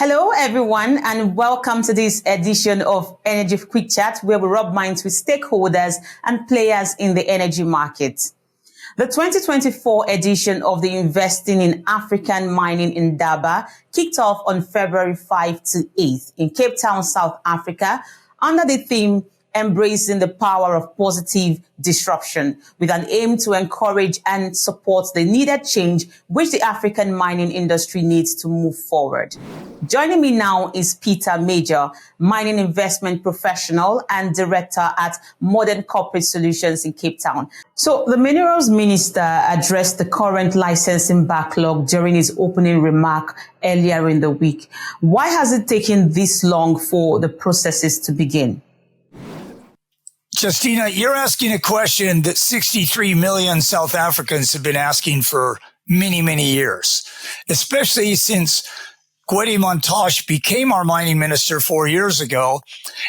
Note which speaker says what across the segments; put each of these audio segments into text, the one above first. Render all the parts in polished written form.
Speaker 1: Hello, everyone, and welcome to this edition of Energy Quick Chat, where we rub minds with stakeholders and players in the energy market. The 2024 edition of the Investing in African Mining Indaba kicked off on February 5 to 8 in Cape Town, South Africa, under the theme Embracing the Power of Positive Disruption, with an aim to encourage and support the needed change which the African mining industry needs to move forward. Joining me now is Peter Major, mining investment professional and director at Modern Corporate Solutions in Cape Town. So the Minerals Minister addressed the current licensing backlog during his opening remark earlier in the week. Why has it taken this long for the processes to begin?
Speaker 2: Justina, you're asking a question that 63 million South Africans have been asking for many, many years, especially since Gwede Montash became our mining minister 4 years ago,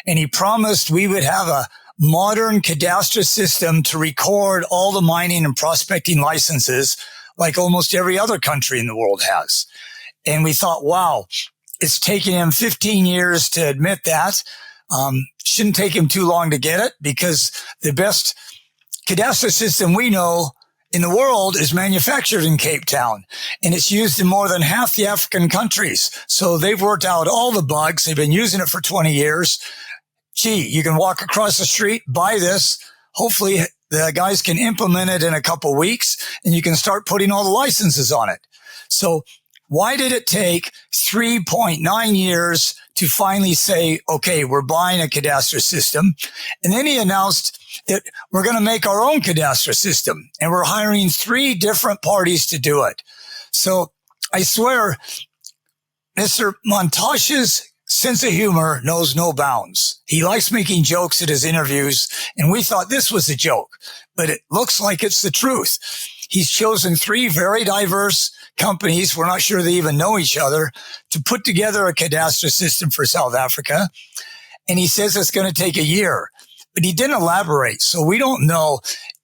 Speaker 2: and he promised we would have a modern cadastral system to record all the mining and prospecting licenses like almost every other country in the world has. And we thought, wow, it's taken him 15 years to admit that. Shouldn't take him too long to get it, because the best cadastral system we know in the world is manufactured in Cape Town, and it's used in more than half the African countries. So they've worked out all the bugs. They've been using it for 20 years. Gee, you can walk across the street, buy this. Hopefully the guys can implement it in a couple of weeks, and you can start putting all the licenses on it. So why did it take 3.9 years to finally say, okay, we're buying a cadastral system? And then he announced that we're going to make our own cadastral system, and we're hiring 3 different parties to do it. So I swear, Mr. Montash's sense of humor knows no bounds. He likes making jokes at his interviews, and we thought this was a joke, but it looks like it's the truth. He's chosen 3 very diverse companies, we're not sure they even know each other, to put together a cadastral system for South Africa. And he says it's going to take a year, but he didn't elaborate. So we don't know,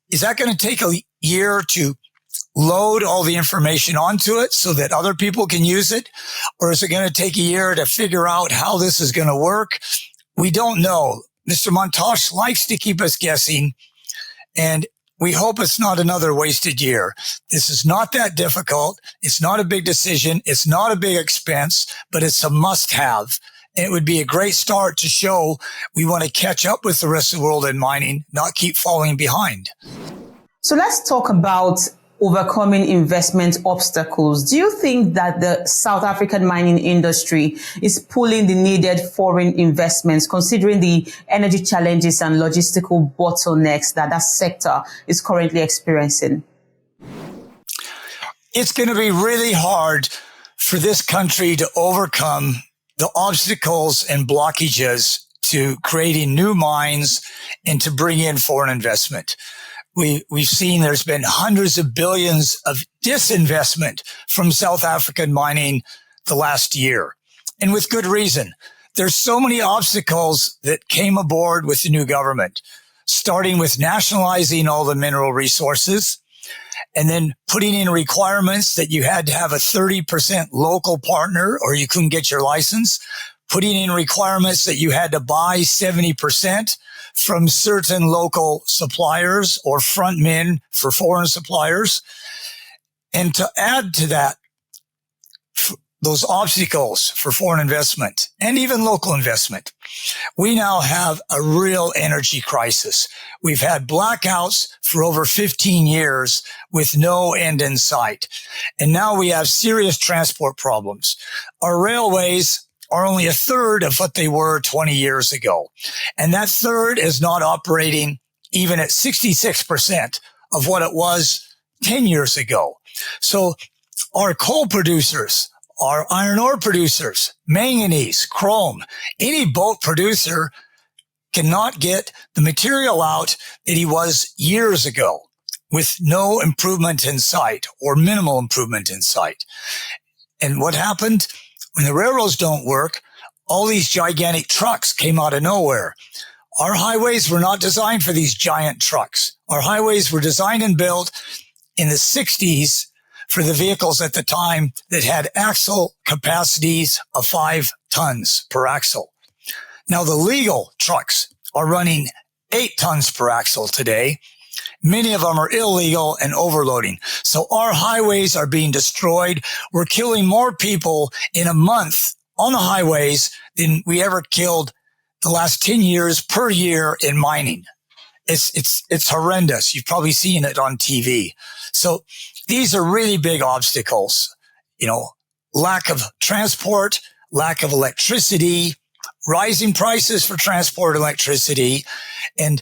Speaker 2: is that going to take a year to load all the information onto it so that other people can use it? Or is it going to take a year to figure out how this is going to work? We don't know. Mr. Montash likes to keep us guessing, and we hope it's not another wasted year. This is not that difficult. It's not a big decision. It's not a big expense, but it's a must-have. And it would be a great start to show we want to catch up with the rest of the world in mining, not keep falling behind.
Speaker 1: So let's talk about overcoming investment obstacles. Do you think that the South African mining industry is pulling the needed foreign investments, considering the energy challenges and logistical bottlenecks that sector is currently experiencing?
Speaker 2: It's going to be really hard for this country to overcome the obstacles and blockages to creating new mines and to bring in foreign investment. We've seen there's been hundreds of billions of disinvestment from South African mining the last year, and with good reason. There's so many obstacles that came aboard with the new government, starting with nationalizing all the mineral resources, and then putting in requirements that you had to have a 30% local partner or you couldn't get your license, putting in requirements that you had to buy 70% from certain local suppliers or frontmen for foreign suppliers. And to add to that, those obstacles for foreign investment and even local investment, we now have a real energy crisis. We've had blackouts for over 15 years with no end in sight. And now we have serious transport problems. Our railways are only a third of what they were 20 years ago. And that third is not operating even at 66% of what it was 10 years ago. So our coal producers, our iron ore producers, manganese, chrome, any bulk producer cannot get the material out that he was years ago with no improvement in sight or minimal improvement in sight. And what happened? When the railroads don't work, all these gigantic trucks came out of nowhere. Our highways were not designed for these giant trucks. Our highways were designed and built in the 60s for the vehicles at the time that had axle capacities of 5 tons per axle. Now the legal trucks are running 8 tons per axle today. Many of them are illegal and overloading. So our highways are being destroyed. We're killing more people in a month on the highways than we ever killed the last 10 years per year in mining. It's horrendous. You've probably seen it on TV. So these are really big obstacles. Lack of transport, lack of electricity, rising prices for transport electricity, and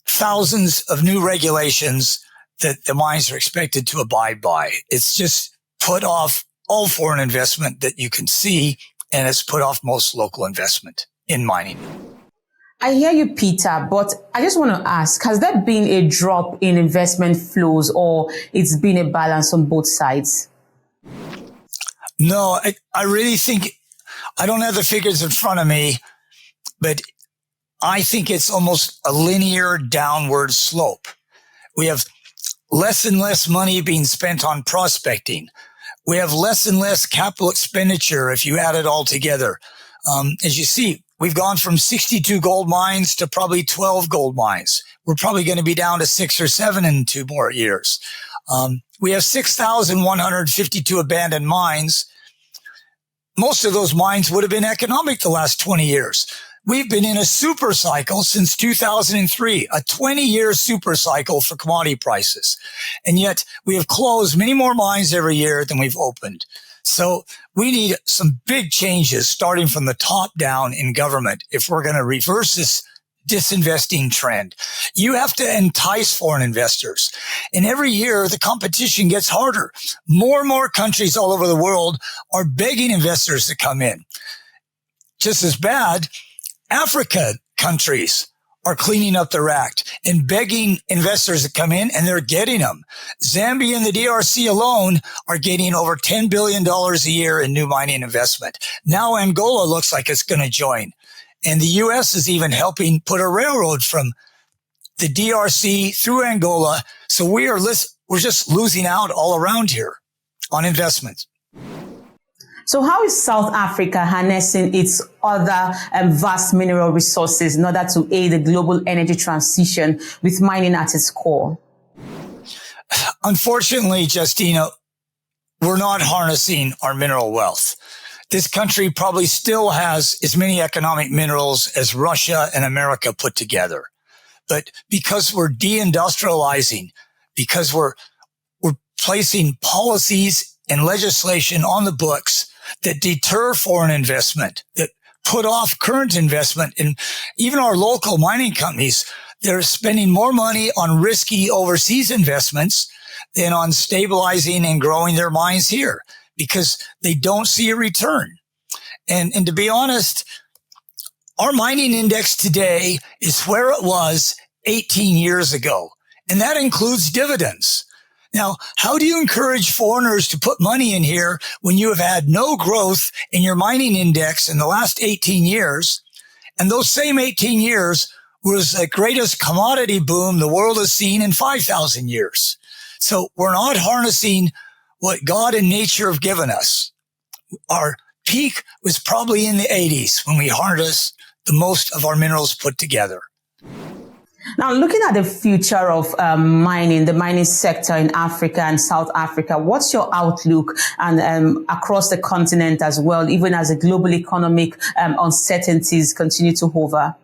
Speaker 2: thousands of new regulations that the mines are expected to abide by. It's just put off all foreign investment that you can see, and it's put off most local investment in mining.
Speaker 1: I hear you, Peter, but I just want to ask, has there been a drop in investment flows, or it's been a balance on both sides?
Speaker 2: No, I really think, I don't have the figures in front of me, but I think it's almost a linear downward slope. We have less and less money being spent on prospecting. We have less and less capital expenditure if you add it all together. As you see, we've gone from 62 gold mines to probably 12 gold mines. We're probably going to be down to 6 or 7 in 2 more years. We have 6,152 abandoned mines. Most of those mines would have been economic the last 20 years. We've been in a super cycle since 2003, a 20-year super cycle for commodity prices. And yet we have closed many more mines every year than we've opened. So we need some big changes starting from the top down in government if we're going to reverse this disinvesting trend. You have to entice foreign investors. And every year the competition gets harder. More and more countries all over the world are begging investors to come in. Just as bad, Africa countries are cleaning up their act and begging investors to come in, and they're getting them. Zambia and the DRC alone are getting over $10 billion a year in new mining investment. Now Angola looks like it's going to join. And the U.S. is even helping put a railroad from the DRC through Angola. So we're just losing out all around here on investments.
Speaker 1: So how is South Africa harnessing its other vast mineral resources in order to aid the global energy transition with mining at its core?
Speaker 2: Unfortunately, Justina, we're not harnessing our mineral wealth. This country probably still has as many economic minerals as Russia and America put together. But because we're deindustrializing, because we're placing policies and legislation on the books that deter foreign investment, that put off current investment, and even our local mining companies, they're spending more money on risky overseas investments than on stabilizing and growing their mines here because they don't see a return. And to be honest, our mining index today is where it was 18 years ago, and that includes dividends. Now, how do you encourage foreigners to put money in here when you have had no growth in your mining index in the last 18 years? And those same 18 years was the greatest commodity boom the world has seen in 5,000 years. So we're not harnessing what God and nature have given us. Our peak was probably in the 80s when we harnessed the most of our minerals put together.
Speaker 1: Now, looking at the future of mining, the mining sector in Africa and South Africa, what's your outlook and across the continent as well, even as the global economic uncertainties continue to hover?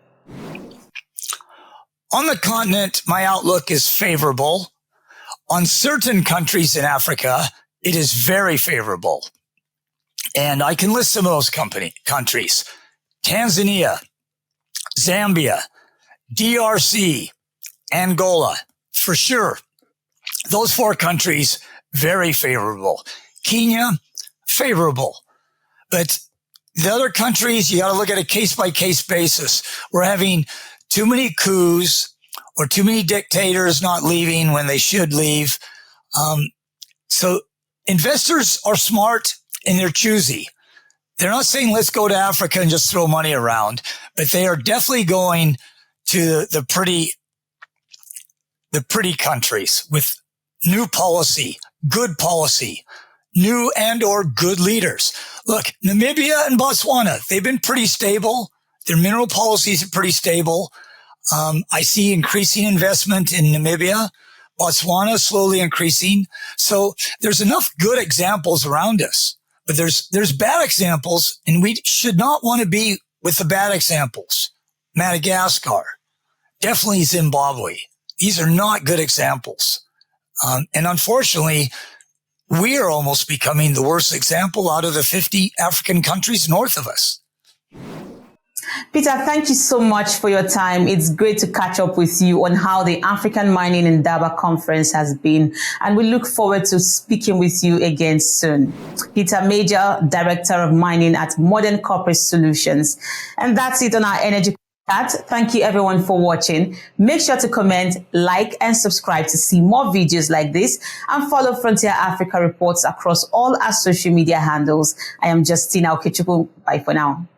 Speaker 2: On the continent, my outlook is favorable. On certain countries in Africa, it is very favorable. And I can list some of those countries. Tanzania, Zambia, DRC, Angola, for sure. Those 4 countries, very favorable. Kenya, favorable. But the other countries, you got to look at a case-by-case basis. We're having too many coups or too many dictators not leaving when they should leave. So investors are smart and they're choosy. They're not saying, let's go to Africa and just throw money around, but they are definitely going to the pretty countries with new policy, good policy, new and or good leaders. Look, Namibia and Botswana, they've been pretty stable. Their mineral policies are pretty stable. I see increasing investment in Namibia. Botswana slowly increasing. So there's enough good examples around us, but there's bad examples, and we should not want to be with the bad examples. Madagascar, definitely Zimbabwe. These are not good examples. And unfortunately, we are almost becoming the worst example out of the 50 African countries north of us.
Speaker 1: Peter, thank you so much for your time. It's great to catch up with you on how the African Mining Indaba conference has been, and we look forward to speaking with you again soon. Peter Major, Director of Mining at Modern Corporate Solutions. And that's it on our Energy Chat. Thank you everyone for watching. Make sure to comment, like, and subscribe to see more videos like this, and follow Frontier Africa Reports across all our social media handles. I am Justina Okechukwu. Bye for now.